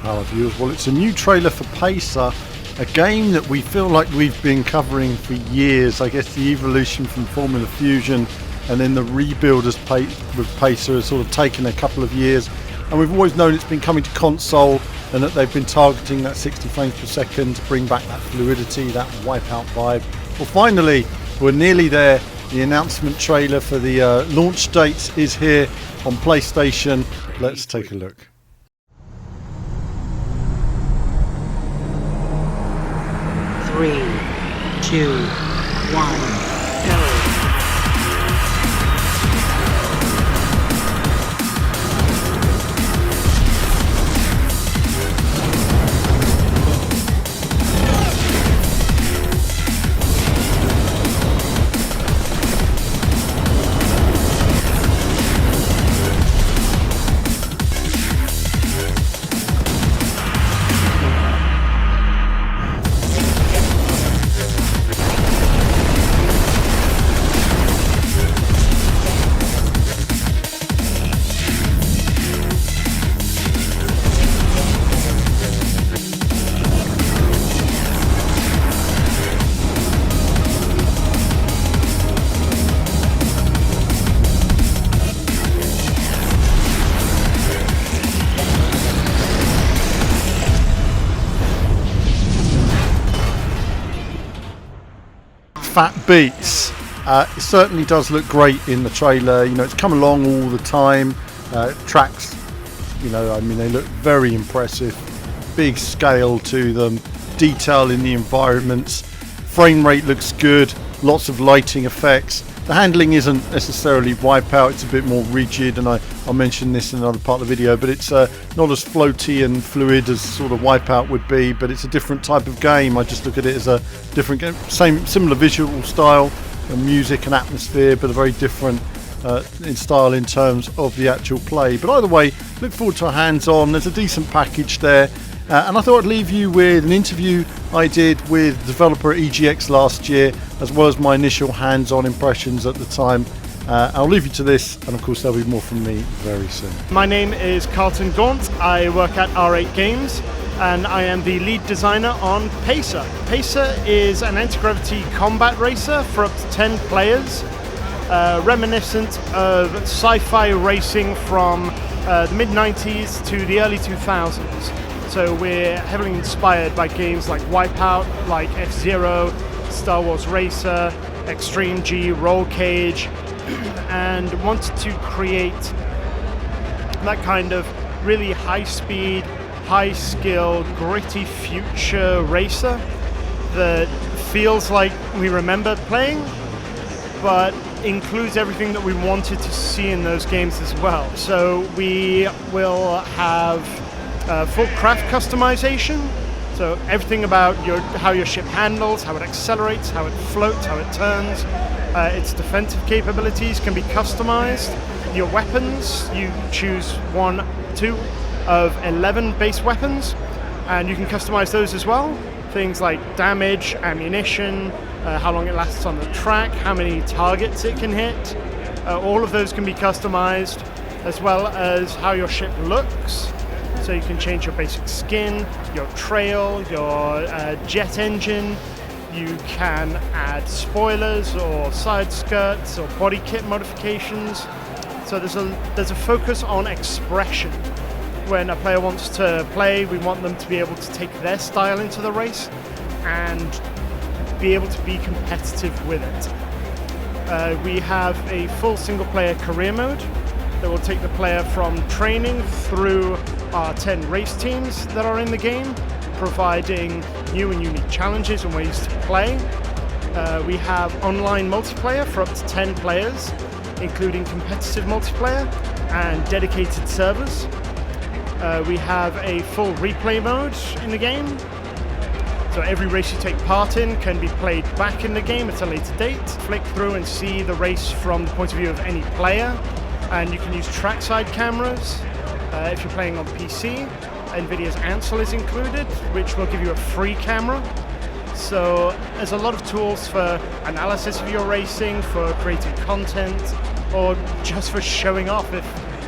Hello viewers, well it's a new trailer for Pacer, a game that we feel like we've been covering for years. I guess the evolution from Formula Fusion and then the rebuild with Pacer has sort of taken a couple of years, and we've always known it's been coming to console and that they've been targeting that 60 frames per second to bring back that fluidity, that wipeout vibe. Well finally, we're nearly there. The announcement trailer for the launch date is here on PlayStation. Let's take a look. Three, two, one, go. Fat beats. It certainly does look great in the trailer. You know, it's come along all the time. Tracks, you know, I mean, they look very impressive. Big scale to them, detail in the environments. Frame rate looks good. Lots of lighting effects. The handling isn't necessarily Wipeout, it's a bit more rigid, and I'll mention this in another part of the video, but it's not as floaty and fluid as sort of Wipeout would be, but it's a different type of game. I just look at it as a different game, similar visual style and music and atmosphere, but a very different in style in terms of the actual play. But either way, look forward to a hands-on. There's a decent package there. And I thought I'd leave you with an interview I did with the developer at EGX last year, as well as my initial hands-on impressions at the time. I'll leave you to this, and of course there'll be more from me very soon. My name is Carlton Gaunt. I work at R8 Games, and I am the lead designer on Pacer. Pacer is an anti-gravity combat racer for up to 10 players, reminiscent of sci-fi racing from the mid-90s to the early 2000s. So we're heavily inspired by games like Wipeout, like F-Zero, Star Wars Racer, Extreme G, Roll Cage, and wanted to create that kind of really high-speed, high-skill, gritty future racer that feels like we remember playing, but includes everything that we wanted to see in those games as well. So we will have full craft customization, so everything about how your ship handles, how it accelerates, how it floats, how it turns. Its defensive capabilities can be customized. Your weapons, you choose 1, 2 of 11 base weapons, and you can customize those as well. Things like damage, ammunition, how long it lasts on the track, how many targets it can hit. All of those can be customized, as well as how your ship looks. So you can change your basic skin, your trail, your jet engine. You can add spoilers or side skirts or body kit modifications. So there's a focus on expression. When a player wants to play, we want them to be able to take their style into the race and be able to be competitive with it. We have a full single-player career mode that will take the player from training through our 10 race teams that are in the game, providing new and unique challenges and ways to play. We have online multiplayer for up to 10 players, including competitive multiplayer and dedicated servers. We have a full replay mode in the game, so every race you take part in can be played back in the game at a later date. Flick through and see the race from the point of view of any player, and you can use trackside cameras. If you're playing on PC, NVIDIA's Ansel is included, which will give you a free camera. So there's a lot of tools for analysis of your racing, for creating content, or just for showing off if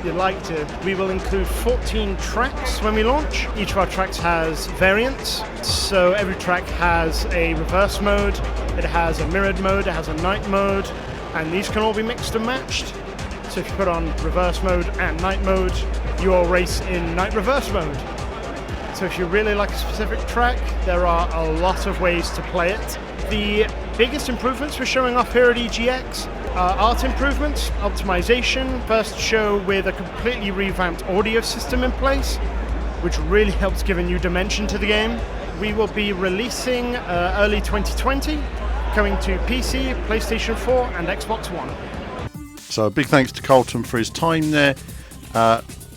you'd like to. We will include 14 tracks when we launch. Each of our tracks has variants. So every track has a reverse mode, it has a mirrored mode, it has a night mode, and these can all be mixed and matched. So if you put on reverse mode and night mode, you will race in night reverse mode. So if you really like a specific track, there are a lot of ways to play it. The biggest improvements we're showing off here at EGX are art improvements, optimization, first show with a completely revamped audio system in place, which really helps give a new dimension to the game. We will be releasing early 2020, coming to PC, PlayStation 4 and Xbox One. So a big thanks to Calum for his time there.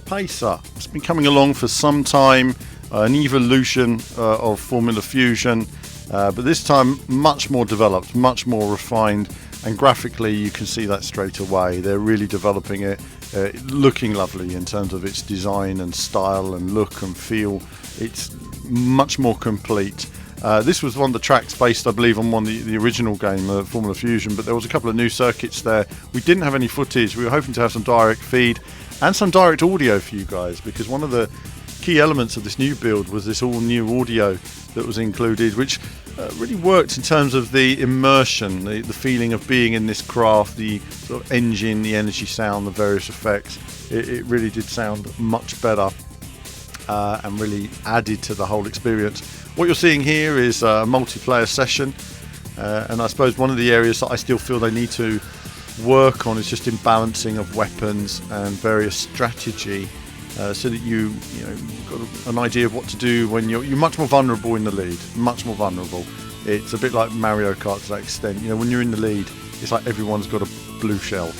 Pacer, it's been coming along for some time, an evolution of Formula Fusion, but this time much more developed, much more refined, and graphically you can see that straight away. They're really developing it, looking lovely in terms of its design and style and look and feel. It's much more complete. This was one of the tracks based, I believe, on one of the original game, Formula Fusion, but there was a couple of new circuits there. We didn't have any footage. We were hoping to have some direct feed and some direct audio for you guys, because one of the key elements of this new build was this all new audio that was included, which really worked in terms of the immersion, the feeling of being in this craft, the sort of engine, the energy sound, the various effects. It really did sound much better and really added to the whole experience. What you're seeing here is a multiplayer session, and I suppose one of the areas that I still feel they need to work on is just in balancing of weapons and various strategy, so that you've got an idea of what to do when you're much more vulnerable in the lead, much more vulnerable. It's a bit like Mario Kart to that extent. When you're in the lead, it's like everyone's got a blue shell,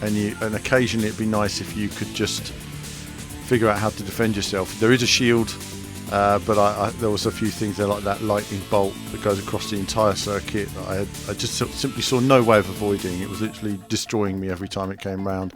and occasionally it'd be nice if you could just figure out how to defend yourself. There is a shield, but there was a few things there like that lightning bolt that goes across the entire circuit that I just simply saw no way of avoiding. It was literally destroying me every time it came round.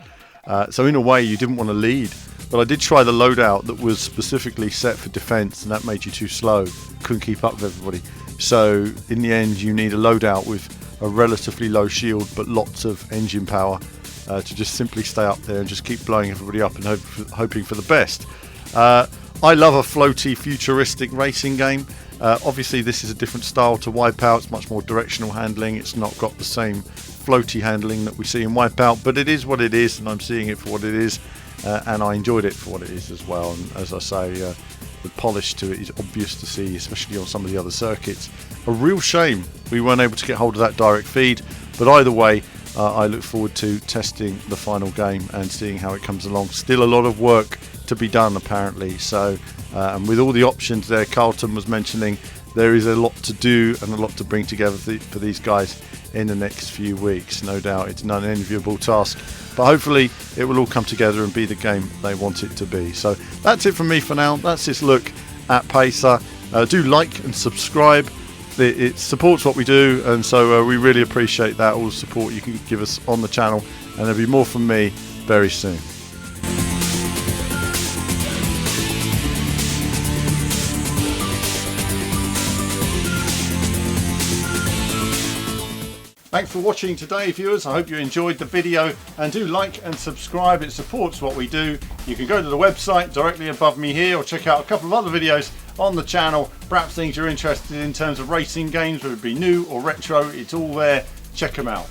So in a way you didn't want to lead, but I did try the loadout that was specifically set for defense, and that made you too slow, couldn't keep up with everybody. So in the end you need a loadout with a relatively low shield but lots of engine power to just simply stay up there and just keep blowing everybody up and hoping for the best. I love a floaty futuristic racing game. Obviously this is a different style to Wipeout. It's much more directional handling. It's not got the same floaty handling that we see in Wipeout, but it is what it is, and I'm seeing it for what it is, and I enjoyed it for what it is as well. And as I say, the polish to it is obvious to see, especially on some of the other circuits. A real shame we weren't able to get hold of that direct feed, but either way I look forward to testing the final game and seeing how it comes along. Still a lot of work to be done apparently, so and with all the options there Calum was mentioning, there is a lot to do and a lot to bring together for these guys in the next few weeks. No doubt it's an unenviable task, but hopefully it will all come together and be the game they want it to be. So that's it from me for now. That's this look at Pacer. Do like and subscribe. It supports what we do, and so we really appreciate that, all the support you can give us on the channel, and there'll be more from me very soon. Thanks for watching today, viewers. I hope you enjoyed the video, and do like and subscribe. It supports what we do. You can go to the website directly above me here, or check out a couple of other videos on the channel, perhaps things you're interested in terms of racing games, whether it be new or retro. It's all there. Check them out.